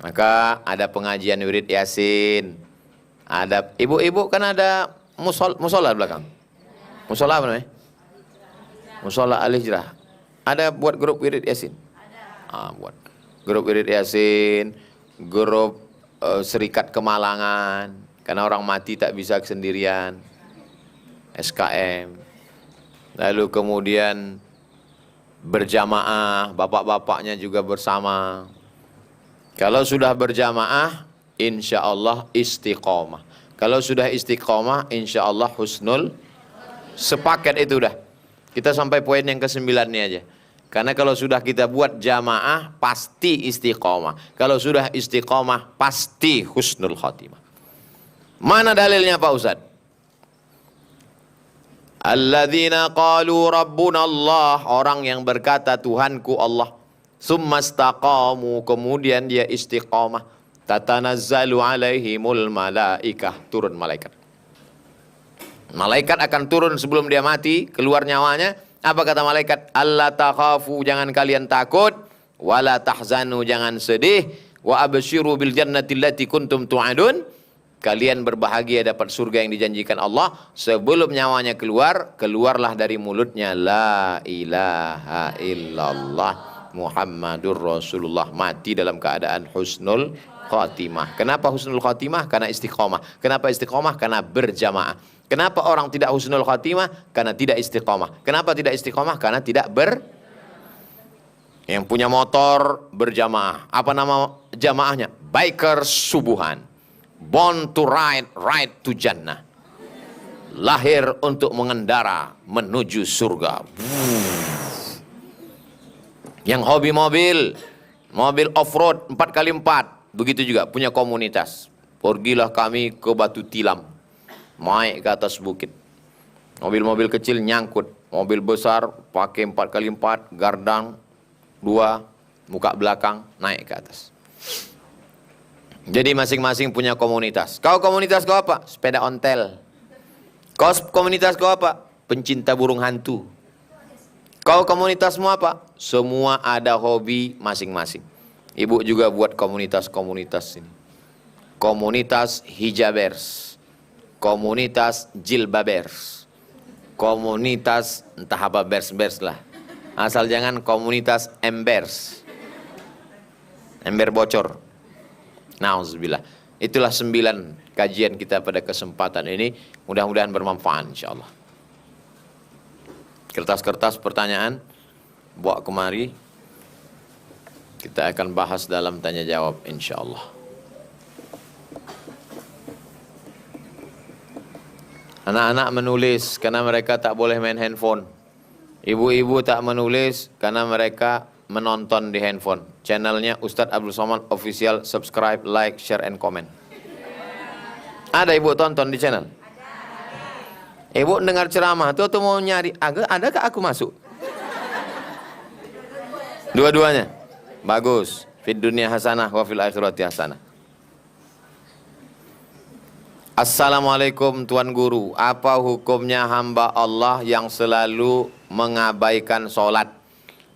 Maka ada pengajian wirid Yasin. Ada ibu-ibu kan ada musola belakang. Musola apa namanya? Musola Al-Hijrah. Ada buat grup wirid Yasin? Buat grup wirid Yasin, grup Serikat Kemalangan, karena orang mati tak bisa sendirian, SKM. Lalu kemudian berjamaah, bapak-bapaknya juga bersama. Kalau sudah berjamaah, insya Allah istiqomah. Kalau sudah istiqomah, insya Allah husnul. Sepaket itu dah. Kita sampai poin yang ke-9 nih aja. Karena kalau sudah kita buat jamaah, pasti istiqomah. Kalau sudah istiqomah, pasti husnul khatimah. Mana dalilnya Pak Ustadz? Alladzina qalu rabbuna Allah, orang yang berkata Tuhanku Allah. Summa istaqamu, kemudian dia istiqamah. Tatanazzalu alaihimul malaikah, turun malaikat. Malaikat akan turun sebelum dia mati, keluar nyawanya. Apa kata malaikat? Alla takhafu, jangan kalian takut. Wala tahzanu, jangan sedih. Wa absyiru bil jannati allati kuntum tu'adun. Kalian berbahagia dapat surga yang dijanjikan Allah. Sebelum nyawanya keluar, keluarlah dari mulutnya la ilaha illallah Muhammadur Rasulullah. Mati dalam keadaan husnul khatimah. Kenapa husnul khatimah? Karena istiqomah. Kenapa istiqomah? Karena berjamaah. Kenapa orang tidak husnul khatimah? Karena tidak istiqomah. Kenapa tidak istiqomah? Karena tidak Yang punya motor berjamaah. Apa nama jamaahnya? Biker subuhan. Born to ride, ride to jannah. Lahir untuk mengendara menuju surga. Yang hobi mobil off-road 4x4. Begitu juga punya komunitas. Pergilah kami ke Batu Tilam. Naik ke atas bukit. Mobil-mobil kecil nyangkut. Mobil besar pakai 4x4, gardang 2, muka belakang, naik ke atas. Jadi masing-masing punya komunitas. Kau komunitas kau apa? Sepeda ontel. Kau komunitas kau apa? Pencinta burung hantu. Kau komunitasmu apa? Semua ada hobi masing-masing. Ibu juga buat komunitas-komunitas ini. Komunitas hijabers. Komunitas jilbabers. Komunitas entah apa bers-bers lah. Asal jangan komunitas embers. Ember bocor. Nauzubillah. Itulah 9 kajian kita pada kesempatan ini. Mudah-mudahan bermanfaat insyaallah. Kertas-kertas pertanyaan bawa kemari. Kita akan bahas dalam tanya jawab insyaallah. Anak-anak menulis karena mereka tak boleh main handphone. Ibu-ibu tak menulis karena mereka menonton di handphone. Channelnya Ustadz Abdul Somad Official. Subscribe, like, share, and comment. Ada ibu tonton di channel? Ibu dengar ceramah tuh mau nyari, adakah aku masuk? Dua-duanya bagus. Fid dunya hasanah wa fil akhirati hasanah. Assalamualaikum Tuan Guru. Apa hukumnya hamba Allah yang selalu mengabaikan sholat?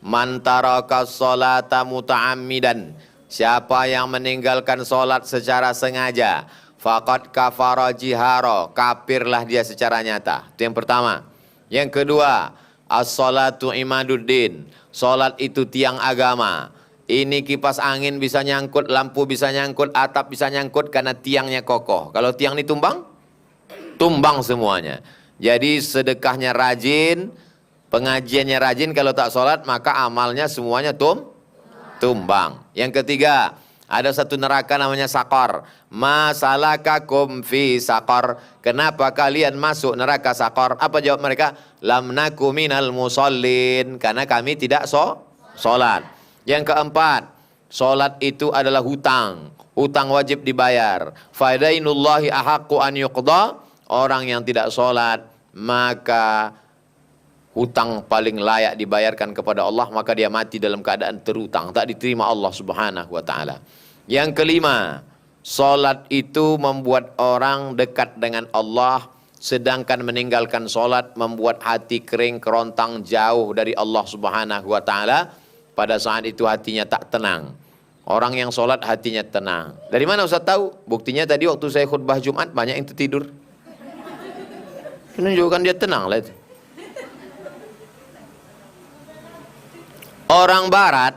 Man taraka sholata muta'ammidan. Siapa yang meninggalkan sholat secara sengaja, faqad kafara jihara, kafirlah dia secara nyata. Itu yang pertama. Yang kedua, as-sholatu imaduddin. Sholat itu tiang agama. Ini kipas angin bisa nyangkut, lampu bisa nyangkut, atap bisa nyangkut karena tiangnya kokoh. Kalau tiang ini tumbang, tumbang semuanya. Jadi sedekahnya rajin, pengajiannya rajin, kalau tak sholat maka amalnya semuanya tumbang. Yang ketiga, ada satu neraka namanya Sakor. Masalakakum fi Sakor. Kenapa kalian masuk neraka Sakor? Apa jawab mereka? Lam naku minal musallin. Karena kami tidak sholat. Yang keempat, sholat itu adalah hutang. Hutang wajib dibayar. Fadainullahi ahaqqu an yuqda. Orang yang tidak sholat, maka hutang paling layak dibayarkan kepada Allah, maka dia mati dalam keadaan terhutang, tak diterima Allah Subhanahu wa taala. Yang kelima, salat itu membuat orang dekat dengan Allah, sedangkan meninggalkan salat membuat hati kering kerontang jauh dari Allah Subhanahu wa taala. Pada saat itu hatinya tak tenang. Orang yang salat hatinya tenang. Dari mana Ustaz tahu? Buktinya tadi waktu saya khutbah Jumat banyak yang tertidur. Menunjukkan dia tenang lah itu. Orang barat,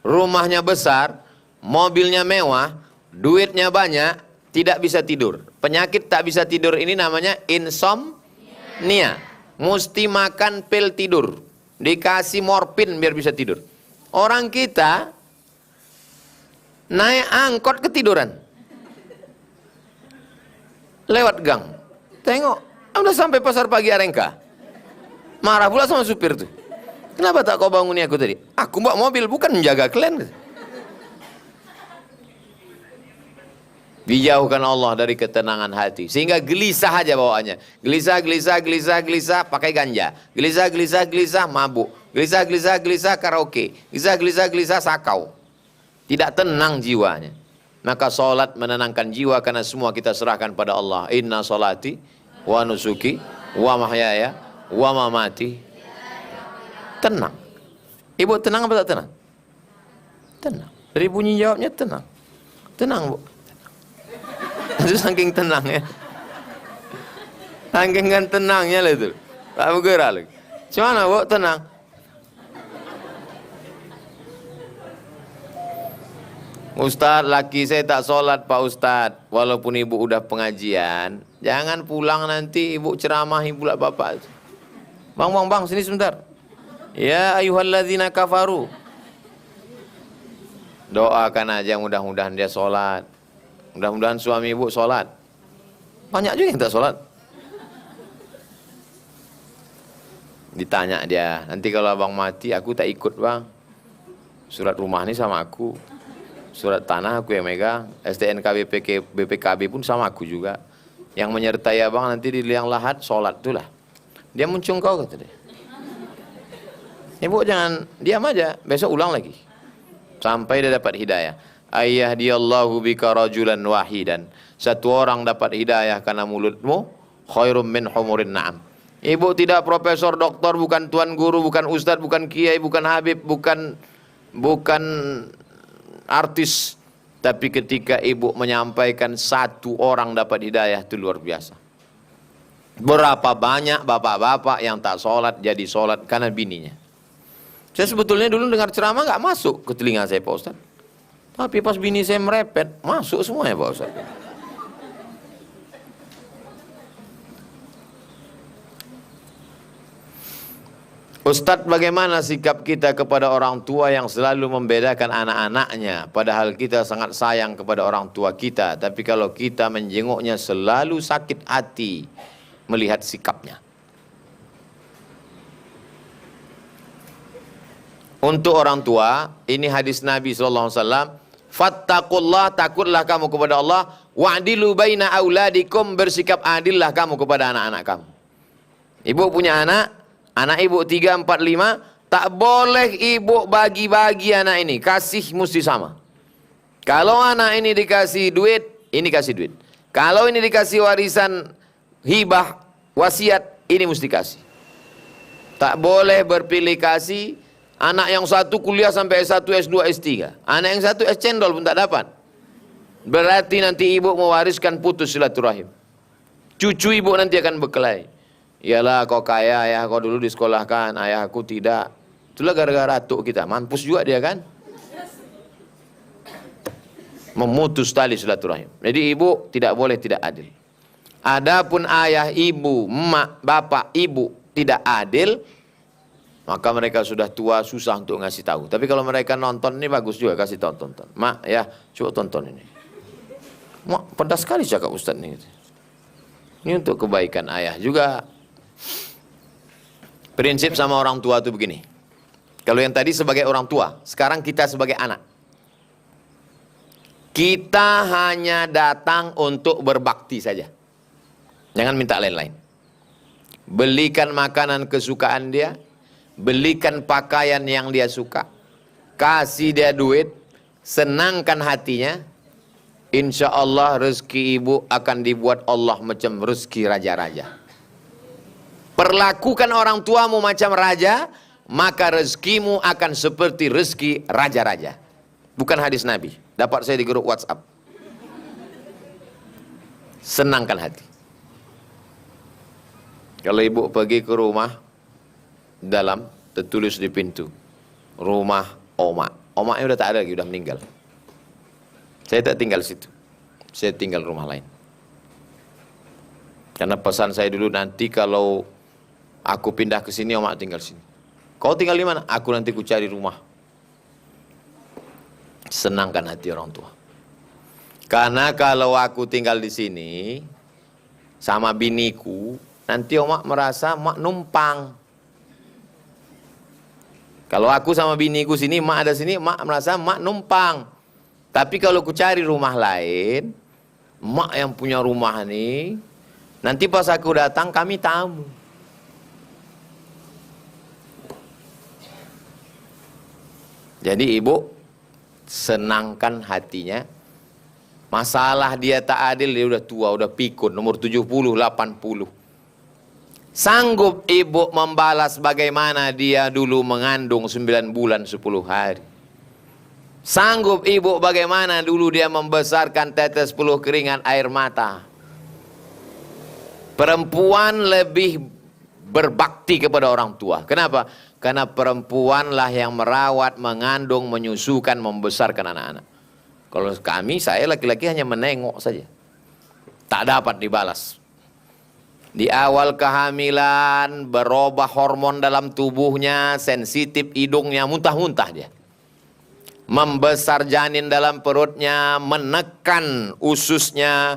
rumahnya besar, mobilnya mewah, duitnya banyak, tidak bisa tidur. Penyakit tak bisa tidur ini namanya insomnia. Mesti makan pil tidur. Dikasih morfin biar bisa tidur. Orang kita naik angkot ketiduran. Lewat gang. Tengok, udah sampai pasar pagi Arengka. Marah pula sama supir tuh. Kenapa tak kau banguni aku tadi? Aku bawa mobil, bukan menjaga kalian. Dijauhkan Allah dari ketenangan hati. Sehingga gelisah aja bawaannya. Gelisah, gelisah, gelisah, gelisah, pakai ganja. Gelisah, gelisah, gelisah, mabuk. Gelisah, gelisah, gelisah, karaoke. Gelisah, gelisah, gelisah, sakau. Tidak tenang jiwanya. Maka sholat menenangkan jiwa karena semua kita serahkan pada Allah. Inna sholati wa nusuki wa mahyaya wa mamati. Tenang. Ibu tenang apa tak tenang? Tenang. Dari bunyi jawabnya tenang. Tenang, Bu. Itu saking tenang ya. Saking kan tenangnya lah itu. Tak bergerak lagi. Cuma Bu, tenang. Ustadz, laki saya tak sholat Pak Ustadz. Walaupun ibu udah pengajian, jangan pulang nanti ibu ceramahi pula bapak. Bang, sini sebentar. Ya ayyuhalladzina kafaru. Doakan aja mudah-mudahan dia sholat. Mudah-mudahan suami ibu sholat. Banyak juga yang tak sholat. Ditanya dia, nanti kalau abang mati aku tak ikut bang. Surat rumah ini sama aku. Surat tanah aku yang megang, STNK BPKB pun sama aku juga. Yang menyertai abang nanti di liang lahat sholat itulah. Dia muncung kau kata dia. Ibu jangan diam aja, besok ulang lagi. Sampai dia dapat hidayah. Ayyahdiyallahu bika rajulan wahidan. Satu orang dapat hidayah karena mulutmu, khairum min humurin na'am. Ibu tidak profesor, doktor, bukan tuan guru, bukan ustadz, bukan kiai, bukan habib, bukan artis, tapi ketika ibu menyampaikan satu orang dapat hidayah itu luar biasa. Berapa banyak bapak-bapak yang tak sholat jadi sholat karena bininya. Saya sebetulnya dulu dengar ceramah nggak masuk ke telinga saya Pak Ustadz, tapi pas bini saya merepet masuk semuanya Pak Ustadz. Ustadz, bagaimana sikap kita kepada orang tua yang selalu membedakan anak-anaknya, padahal kita sangat sayang kepada orang tua kita, tapi kalau kita menjenguknya selalu sakit hati melihat sikapnya. Untuk orang tua, ini hadis Nabi SAW, fattaqullah, takutlah kamu kepada Allah, wa'dilu baina auladikum, bersikap adillah kamu kepada anak-anak kamu. Ibu punya anak ibu 3, 4, 5, tak boleh ibu bagi-bagi anak ini. Kasih mesti sama. Kalau anak ini dikasih duit, ini kasih duit. Kalau ini dikasih warisan, hibah, wasiat, ini mesti kasih. Tak boleh berpilih kasih. Anak yang satu kuliah sampai S1, S2, S3. Anak yang satu es cendol pun tak dapat. Berarti nanti ibu mewariskan putus silaturahim. Cucu ibu nanti akan berkelahi. Iyalah kau kaya, ayah kau dulu disekolahkan, ayah aku tidak. Itulah gara-gara atuk kita, mampus juga dia kan. Memutus tali silaturahim. Jadi ibu tidak boleh tidak adil. Adapun ayah, ibu, emak, bapak, ibu tidak adil, maka mereka sudah tua, susah untuk ngasih tahu. Tapi kalau mereka nonton ini bagus juga, kasih tonton. Mak ya, coba tonton ini. Mak, pedas sekali cakap Ustaz ini. Ini untuk kebaikan ayah juga. Prinsip sama orang tua itu begini. Kalau yang tadi sebagai orang tua, sekarang kita sebagai anak. Kita hanya datang untuk berbakti saja. Jangan minta lain-lain. Belikan makanan kesukaan dia, belikan pakaian yang dia suka, kasih dia duit, senangkan hatinya. Insya Allah rezeki ibu akan dibuat Allah macam rezeki raja-raja. Perlakukan orang tuamu macam raja, maka rezekimu akan seperti rezeki raja-raja. Bukan hadis Nabi, dapat saya di grup WhatsApp. Senangkan hati. Kalau ibu pergi ke rumah, dalam tertulis di pintu, rumah omak. Omaknya udah tak ada lagi, udah meninggal. Saya tak tinggal situ. Saya tinggal rumah lain. Karena pesan saya dulu, nanti kalau aku pindah ke sini, omak tinggal sini. Kau tinggal di mana? Aku nanti ku cari rumah. Senangkan hati orang tua. Karena kalau aku tinggal di sini sama biniku, nanti omak merasa mak numpang. Kalau aku sama biniku sini, mak ada sini, mak merasa mak numpang. Tapi kalau ku cari rumah lain, mak yang punya rumah nih, nanti pas aku datang kami tamu. Jadi ibu senangkan hatinya. Masalah dia tak adil, dia udah tua, udah pikun, umur 70, 80. Sanggup ibu membalas bagaimana dia dulu mengandung 9 bulan 10 hari. Sanggup ibu bagaimana dulu dia membesarkan tetes peluh keringat air mata. Perempuan lebih berbakti kepada orang tua. Kenapa? Karena perempuanlah yang merawat, mengandung, menyusukan, membesarkan anak-anak. Kalau kami, saya laki-laki hanya menengok saja. Tak dapat dibalas. Di awal kehamilan, berubah hormon dalam tubuhnya, sensitif hidungnya, muntah-muntah dia. Membesar janin dalam perutnya, menekan ususnya,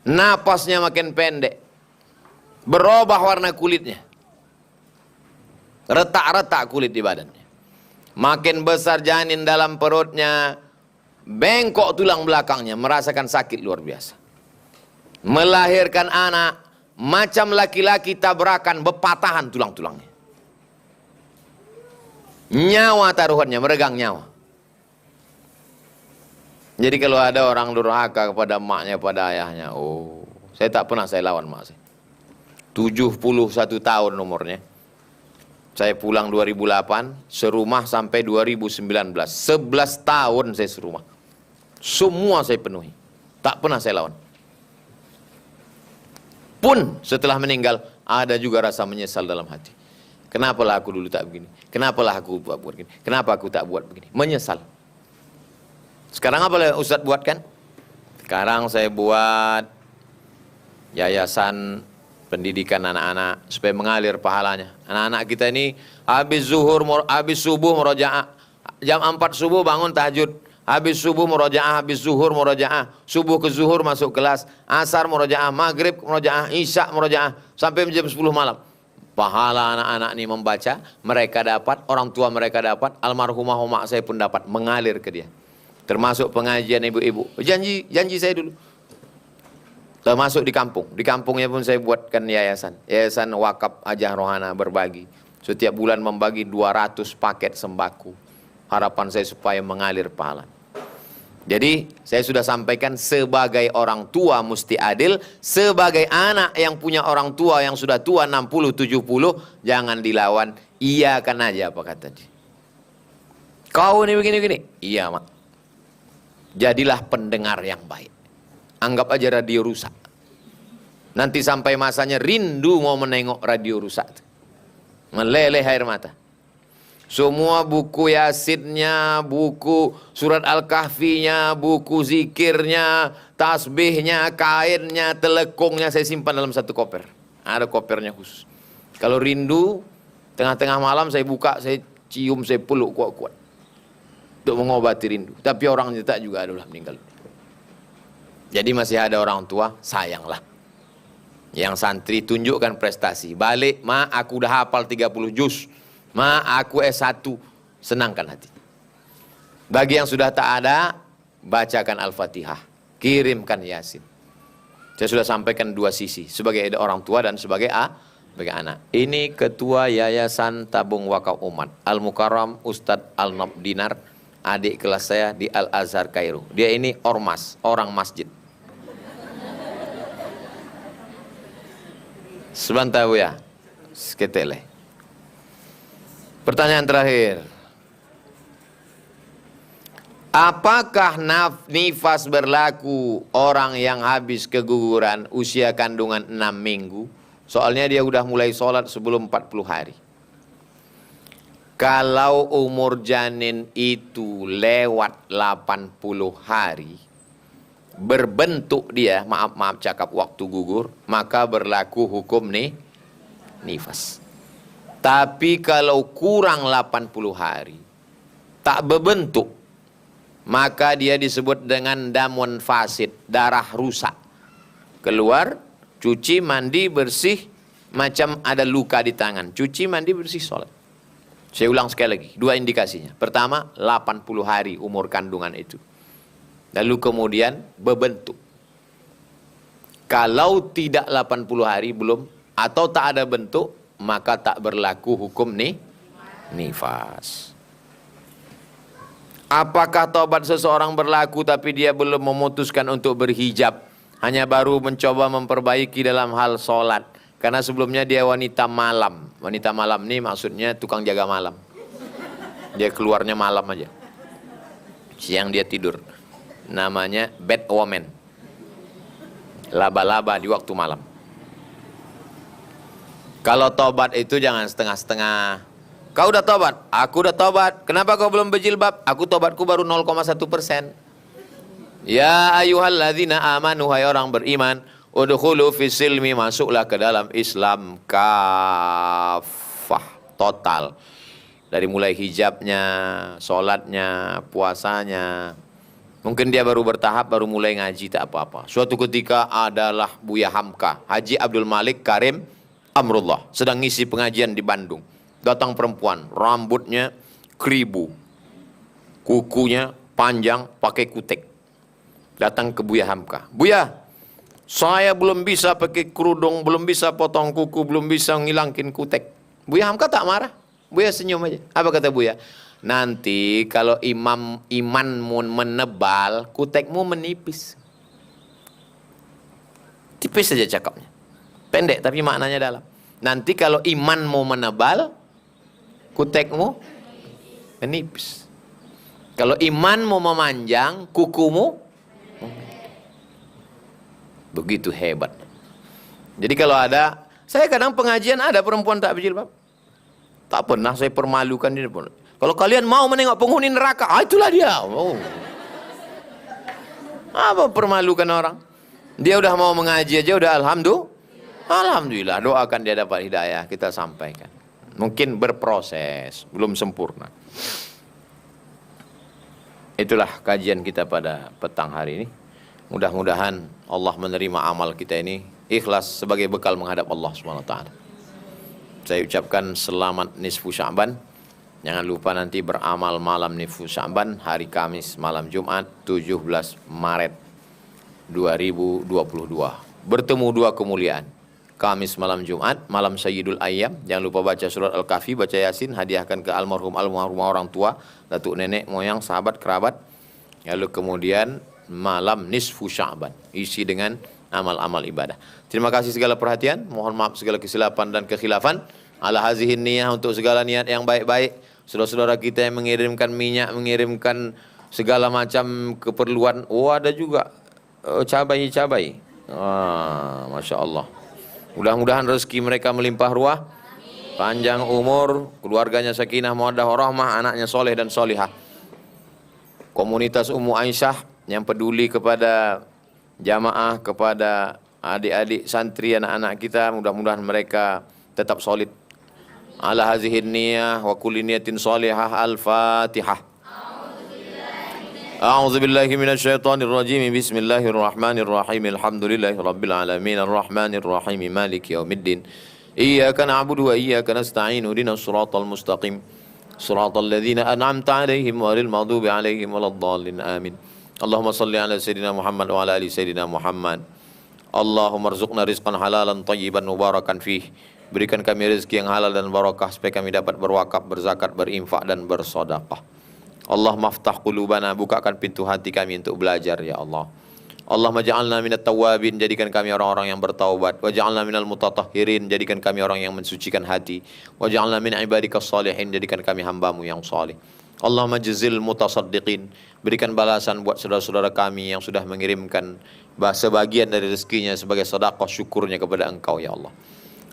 napasnya makin pendek. Berubah warna kulitnya. Retak-retak kulit di badannya. Makin besar janin dalam perutnya, bengkok tulang belakangnya, merasakan sakit luar biasa. Melahirkan anak, macam laki-laki tabrakan, bepatahan tulang-tulangnya. Nyawa taruhannya, meregang nyawa. Jadi kalau ada orang durhaka kepada emaknya, pada ayahnya, oh, saya tak pernah saya lawan emak saya. 71 tahun umurnya. Saya pulang 2008, serumah sampai 2019. 11 tahun saya serumah. Semua saya penuhi. Tak pernah saya lawan. Pun setelah meninggal, ada juga rasa menyesal dalam hati. Kenapalah aku dulu tak begini? Kenapalah aku buat begini? Kenapa aku tak buat begini? Menyesal. Sekarang apa Ustadz buatkan? Sekarang saya buat yayasan pendidikan anak-anak supaya mengalir pahalanya. Anak-anak kita ini habis zuhur, habis subuh murojaah. Jam 4 subuh bangun tahajud. Habis subuh murojaah, habis zuhur murojaah. Subuh ke zuhur masuk kelas. Asar murojaah, maghrib murojaah, isya murojaah. Sampai jam 10 malam. Pahala anak-anak ini membaca, mereka dapat, orang tua mereka dapat, almarhumah mak saya pun dapat, mengalir ke dia. Termasuk pengajian ibu-ibu. Janji saya dulu. Termasuk di kampung. Di kampungnya pun saya buatkan yayasan. Yayasan Wakaf Hajah Rohana berbagi. Setiap bulan membagi 200 paket sembako. Harapan saya supaya mengalir pahala. Jadi saya sudah sampaikan, sebagai orang tua mesti adil. Sebagai anak yang punya orang tua yang sudah tua 60-70, jangan dilawan. Iya kan aja apa kata dia. Kau ini begini-begini. Iya mak. Jadilah pendengar yang baik. Anggap aja radio rusak. Nanti sampai masanya rindu mau menengok radio rusak. Meleleh air mata. Semua buku Yasinnya, buku surat Al-Kahfinya, buku zikirnya, tasbihnya, kainnya, telekungnya saya simpan dalam satu koper. Ada kopernya khusus. Kalau rindu, tengah-tengah malam saya buka, saya cium, saya peluk kuat-kuat. Untuk mengobati rindu. Tapi orang tak juga adalah meninggal. Jadi masih ada orang tua, sayanglah. Yang santri tunjukkan prestasi. Balik, ma aku udah hafal 30 juz. Ma aku S1. Senangkan hati. Bagi yang sudah tak ada, bacakan Al-Fatihah. Kirimkan Yasin. Saya sudah sampaikan dua sisi. Sebagai orang tua dan sebagai anak. Ini Ketua Yayasan Tabung Wakaf Umat. Al-Mukarram Ustadz Al-Nab Dinar. Adik kelas saya di Al-Azhar Kairo. Dia ini ormas, orang masjid. Sebentar ya, seketele. Pertanyaan terakhir. Apakah nifas berlaku orang yang habis keguguran usia kandungan 6 minggu? Soalnya dia udah mulai sholat sebelum 40 hari. Kalau umur janin itu lewat 80 hari, berbentuk dia, maaf cakap waktu gugur, maka berlaku hukum nifas. Tapi kalau kurang 80 hari, tak berbentuk, maka dia disebut dengan damun fasid, darah rusak. Keluar, cuci, mandi, bersih, macam ada luka di tangan. Cuci, mandi, bersih, sholat. Saya ulang sekali lagi, dua indikasinya. Pertama, 80 hari umur kandungan itu. Lalu kemudian berbentuk. Kalau tidak 80 hari belum, atau tak ada bentuk, maka tak berlaku hukum nifas. Apakah taubat seseorang berlaku tapi dia belum memutuskan untuk berhijab? Hanya baru mencoba memperbaiki dalam hal sholat. Karena sebelumnya dia wanita malam. Wanita malam ini maksudnya tukang jaga malam. Dia keluarnya malam aja. Siang dia tidur. Namanya bad woman. Laba-laba di waktu malam. Kalau tobat itu jangan setengah-setengah. Kau udah tobat? Aku udah tobat. Kenapa kau belum berjilbab? Aku tobatku baru 0,1%. Ya ayyuhalladzina amanu, hai orang beriman, udkhulu fis silmi, masuklah ke dalam Islam kafah, total. Dari mulai hijabnya, sholatnya, puasanya. Mungkin dia baru bertahap, baru mulai ngaji, tak apa-apa. Suatu ketika adalah Buya Hamka, Haji Abdul Malik Karim Amrullah, sedang ngisi pengajian di Bandung. Datang perempuan, rambutnya keribu, kukunya panjang, pakai kutek. Datang ke Buya Hamka. Buya, saya belum bisa pakai kerudung, belum bisa potong kuku, belum bisa ngilangin kutek. Buya Hamka tak marah. Buya senyum aja. Apa kata Buya? Nanti kalau imanmu menebal, kutekmu menipis. Tipis saja cakapnya. Pendek tapi maknanya dalam. Nanti kalau imanmu menebal, kutekmu menipis. Kalau imanmu memanjang, kukumu begitu hebat. Jadi kalau ada, saya kadang pengajian ada perempuan tak berjilbab. Tak pernah saya permalukan dia pun. Kalau kalian mau menengok penghuni neraka, itulah dia. Oh. Apa permalukan orang? Dia udah mau mengaji aja udah alhamdulillah. Doakan dia dapat hidayah, kita sampaikan. Mungkin berproses, belum sempurna. Itulah kajian kita pada petang hari ini. Mudah-mudahan Allah menerima amal kita ini ikhlas sebagai bekal menghadap Allah SWT. Saya ucapkan selamat nisfu Sya'ban. Jangan lupa nanti beramal malam nisfu Sya'ban, hari Kamis malam Jumat 17 Maret 2022. Bertemu dua kemuliaan. Kamis malam Jumat, malam Sayyidul Ayyam. Jangan lupa baca surat Al-Kahfi, baca Yasin, hadiahkan ke almarhum orang tua, datuk nenek, moyang, sahabat, kerabat. Lalu kemudian malam nisfu Sya'ban, isi dengan amal-amal ibadah. Terima kasih segala perhatian, mohon maaf segala kesilapan dan kekhilafan. Ala hazihin niyah, untuk segala niat yang baik-baik. Saudara-saudara kita yang mengirimkan minyak, mengirimkan segala macam keperluan. Oh, ada juga cabai-cabai. Masya Allah. Mudah-mudahan rezeki mereka melimpah ruah, panjang umur, keluarganya sakinah, mawaddah, warahmah, anaknya soleh dan solihah. Komunitas Ummu Aisyah yang peduli kepada jamaah, kepada adik-adik santri, anak-anak kita, mudah-mudahan mereka tetap solid. Ala hazihin niyah wa kulli niyatin salihah. Al-Fatihah. A'udzu billahi minasyaitonir rajim. Bismillahirrahmanirrahim. Alhamdulillahi rabbil alamin arrahmanir rahim maliki yaumiddin. Iyyaka na'budu wa iyyaka nasta'in. Ihdinas siratal mustaqim. Siratal ladzina an'amta 'alaihim ghairil maghdubi 'alaihim waladdallin. Amin. Allahumma salli ala sayyidina Muhammad wa ala ali sayyidina Muhammad. Allahumma rzuqna rizqan halalan tayyiban mubarakan fih. Berikan kami rezeki yang halal dan barakah supaya kami dapat berwakaf, berzakat, berinfak dan bersedekah. Allah maftah qulubana, bukakan pintu hati kami untuk belajar ya Allah. Allahumma ja'alna minat tawabin, jadikan kami orang-orang yang bertaubat. Wa ja'alna minal mutatahhirin, jadikan kami orang yang mensucikan hati. Wa ja'alna min ibadikas salihin, jadikan kami hambamu yang salih. Allahumma jazil mutasaddiqin, berikan balasan buat saudara-saudara kami yang sudah mengirimkan sebagian dari rezekinya sebagai sedekah syukurnya kepada Engkau ya Allah.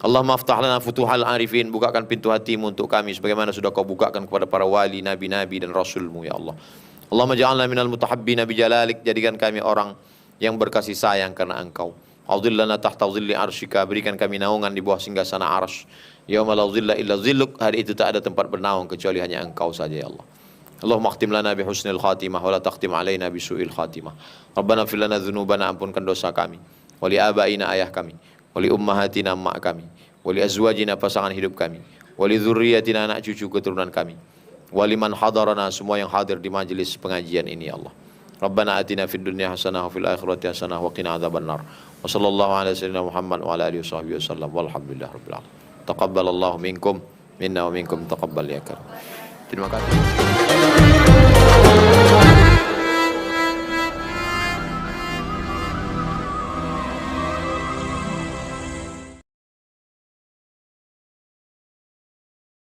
Allahumma aftah lana futuhal arifin, bukakan pintu hatimu untuk kami sebagaimana sudah kau bukakan kepada para wali, nabi-nabi dan rasulmu ya Allah. Allahumma ja'alna minal mutahabbina bijalalik, jadikan kami orang yang berkasih sayang karena Engkau. Audhillana tahta dhilli arsyika, berikan kami naungan di bawah singgasana arsy. Yauma la dhilla illa dhilluk, hari itu tak ada tempat bernaung kecuali hanya Engkau saja ya Allah. Allahumma akhtim lana bi husnil khatimah wa la takhtim alaina bi su'il khatimah. Rabbana fir lana dzunubana, ampunkan dosa kami. Wa li abaina, ayah kami. Wa li ummahatina, mak kami. Wa li azwajina, pasangan hidup kami. Wa li dzurriyyatina, anak cucu keturunan kami. Wa liman hadarana, semua yang hadir di majelis pengajian ini ya Allah. Rabbana atina fid dunya hasanah wa fil akhirati hasanah wa qina adzabannar. Wa sallallahu ala sayyidina Muhammad wa ala alihi washabbihi wasallam. Walhamdulillahirabbil alamin. Taqabbalallahu minkum minna wa minkum taqabbal ya karim. Terima kasih.